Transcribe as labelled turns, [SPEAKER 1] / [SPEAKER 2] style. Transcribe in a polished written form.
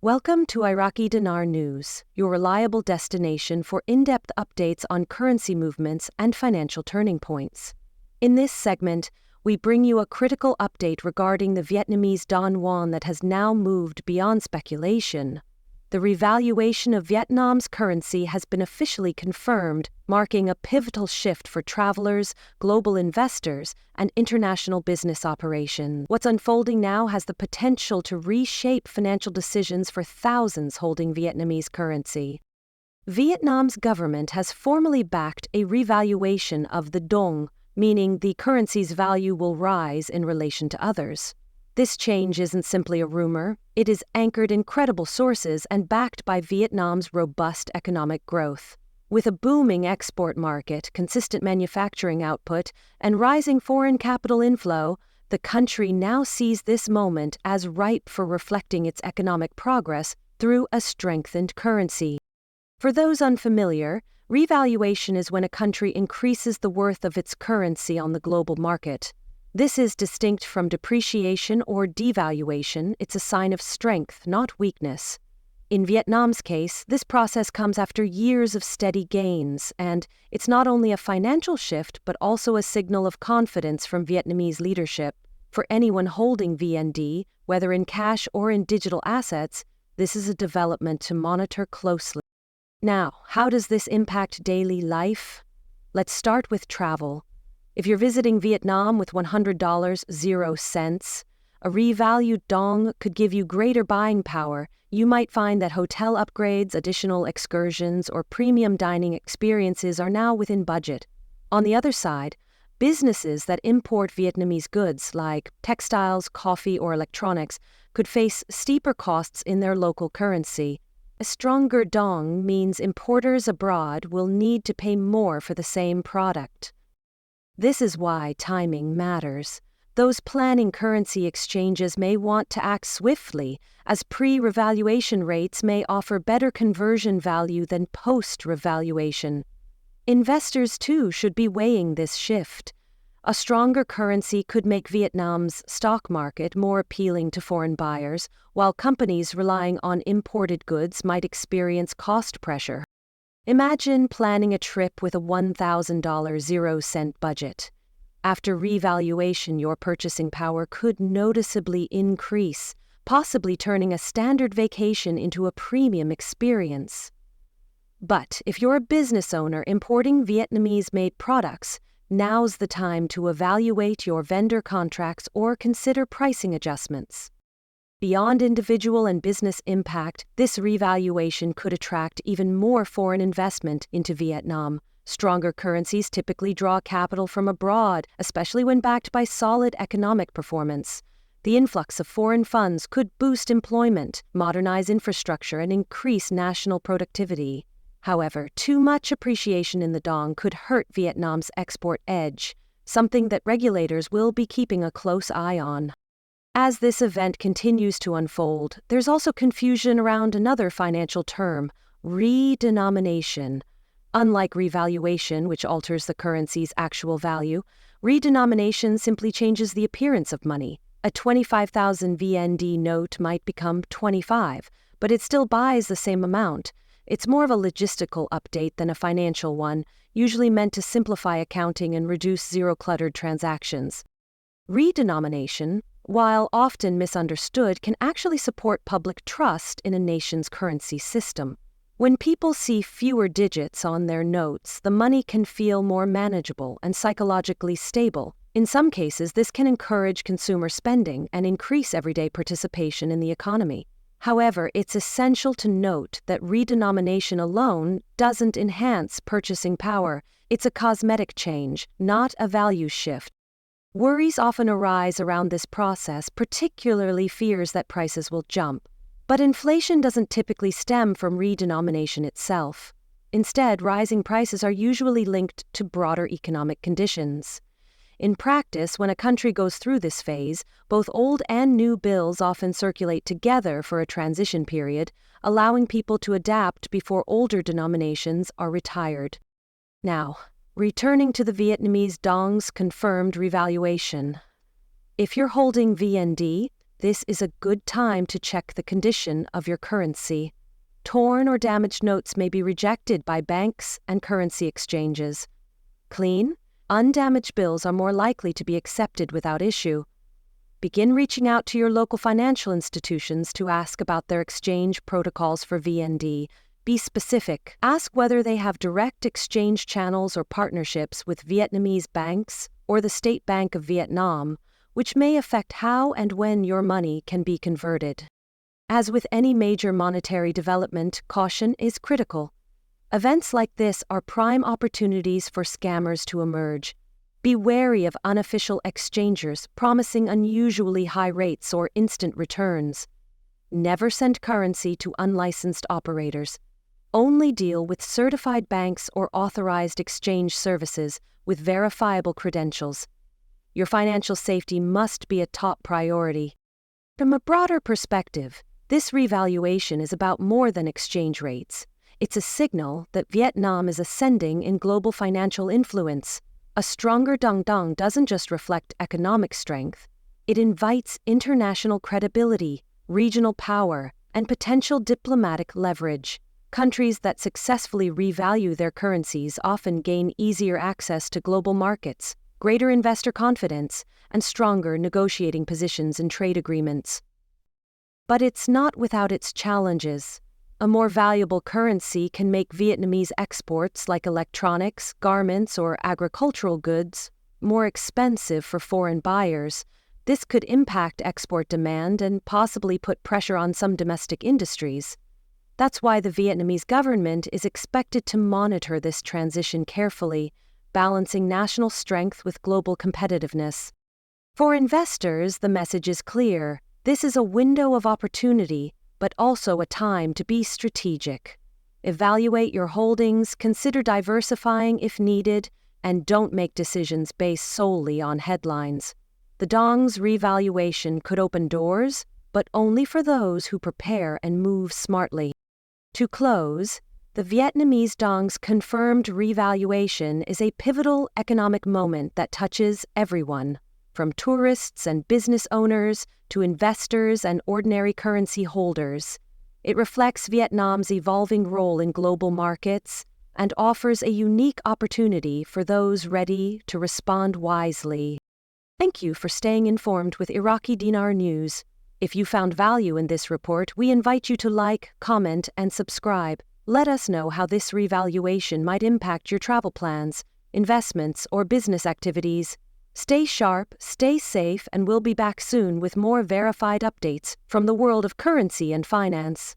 [SPEAKER 1] Welcome to Iraqi Dinar News, your reliable destination for in-depth updates on currency movements and financial turning points. In this segment, we bring you a critical update regarding the Vietnamese Don Juan that has now moved beyond speculation. The revaluation of Vietnam's currency has been officially confirmed, marking a pivotal shift for travelers, global investors, and international business operations. What's unfolding now has the potential to reshape financial decisions for thousands holding Vietnamese currency. Vietnam's government has formally backed a revaluation of the dong, meaning the currency's value will rise in relation to others. This change isn't simply a rumor, it is anchored in credible sources and backed by Vietnam's robust economic growth. With a booming export market, consistent manufacturing output, and rising foreign capital inflow, the country now sees this moment as ripe for reflecting its economic progress through a strengthened currency. For those unfamiliar, revaluation is when a country increases the worth of its currency on the global market. This is distinct from depreciation or devaluation. It's a sign of strength, not weakness. In Vietnam's case, this process comes after years of steady gains, and it's not only a financial shift but also a signal of confidence from Vietnamese leadership. For anyone holding VND, whether in cash or in digital assets, this is a development to monitor closely. Now, how does this impact daily life? Let's start with travel. If you're visiting Vietnam with $100, 0 cents, a revalued dong could give you greater buying power. You might find that hotel upgrades, additional excursions, or premium dining experiences are now within budget. On the other side, businesses that import Vietnamese goods like textiles, coffee, or electronics could face steeper costs in their local currency. A stronger dong means importers abroad will need to pay more for the same product. This is why timing matters. Those planning currency exchanges may want to act swiftly, as pre-revaluation rates may offer better conversion value than post-revaluation. Investors, too, should be weighing this shift. A stronger currency could make Vietnam's stock market more appealing to foreign buyers, while companies relying on imported goods might experience cost pressure. Imagine planning a trip with a $1,000 0-cent budget. After revaluation, your purchasing power could noticeably increase, possibly turning a standard vacation into a premium experience. But if you're a business owner importing Vietnamese-made products, now's the time to evaluate your vendor contracts or consider pricing adjustments. Beyond individual and business impact, this revaluation could attract even more foreign investment into Vietnam. Stronger currencies typically draw capital from abroad, especially when backed by solid economic performance. The influx of foreign funds could boost employment, modernize infrastructure, and increase national productivity. However, too much appreciation in the dong could hurt Vietnam's export edge, something that regulators will be keeping a close eye on. As this event continues to unfold, there's also confusion around another financial term, redenomination. Unlike revaluation, which alters the currency's actual value, redenomination simply changes the appearance of money. A 25,000 VND note might become 25, but it still buys the same amount. It's more of a logistical update than a financial one, usually meant to simplify accounting and reduce zero-cluttered transactions. Redenomination, while often misunderstood, can actually support public trust in a nation's currency system. When people see fewer digits on their notes, the money can feel more manageable and psychologically stable. In some cases, this can encourage consumer spending and increase everyday participation in the economy. However, it's essential to note that redenomination alone doesn't enhance purchasing power. It's a cosmetic change, not a value shift. Worries often arise around this process, particularly fears that prices will jump. But inflation doesn't typically stem from redenomination itself. Instead, rising prices are usually linked to broader economic conditions. In practice, when a country goes through this phase, both old and new bills often circulate together for a transition period, allowing people to adapt before older denominations are retired. Now, returning to the Vietnamese dong's confirmed revaluation. If you're holding VND, this is a good time to check the condition of your currency. Torn or damaged notes may be rejected by banks and currency exchanges. Clean, undamaged bills are more likely to be accepted without issue. Begin reaching out to your local financial institutions to ask about their exchange protocols for VND. Be specific. Ask whether they have direct exchange channels or partnerships with Vietnamese banks or the State Bank of Vietnam, which may affect how and when your money can be converted. As with any major monetary development, caution is critical. Events like this are prime opportunities for scammers to emerge. Be wary of unofficial exchangers promising unusually high rates or instant returns. Never send currency to unlicensed operators. Only deal with certified banks or authorized exchange services with verifiable credentials. Your financial safety must be a top priority. From a broader perspective, this revaluation is about more than exchange rates. It's a signal that Vietnam is ascending in global financial influence. A stronger Dong Dong doesn't just reflect economic strength, it invites international credibility, regional power, and potential diplomatic leverage. Countries that successfully revalue their currencies often gain easier access to global markets, greater investor confidence, and stronger negotiating positions in trade agreements. But it's not without its challenges. A more valuable currency can make Vietnamese exports like electronics, garments, or agricultural goods more expensive for foreign buyers. This could impact export demand and possibly put pressure on some domestic industries. That's why the Vietnamese government is expected to monitor this transition carefully, balancing national strength with global competitiveness. For investors, the message is clear. This is a window of opportunity, but also a time to be strategic. Evaluate your holdings, consider diversifying if needed, and don't make decisions based solely on headlines. The Dong's revaluation could open doors, but only for those who prepare and move smartly. To close, the Vietnamese Dong's confirmed revaluation is a pivotal economic moment that touches everyone, from tourists and business owners to investors and ordinary currency holders. It reflects Vietnam's evolving role in global markets and offers a unique opportunity for those ready to respond wisely. Thank you for staying informed with Iraqi Dinar News. If you found value in this report, we invite you to like, comment, and subscribe. Let us know how this revaluation might impact your travel plans, investments, or business activities. Stay sharp, stay safe, and we'll be back soon with more verified updates from the world of currency and finance.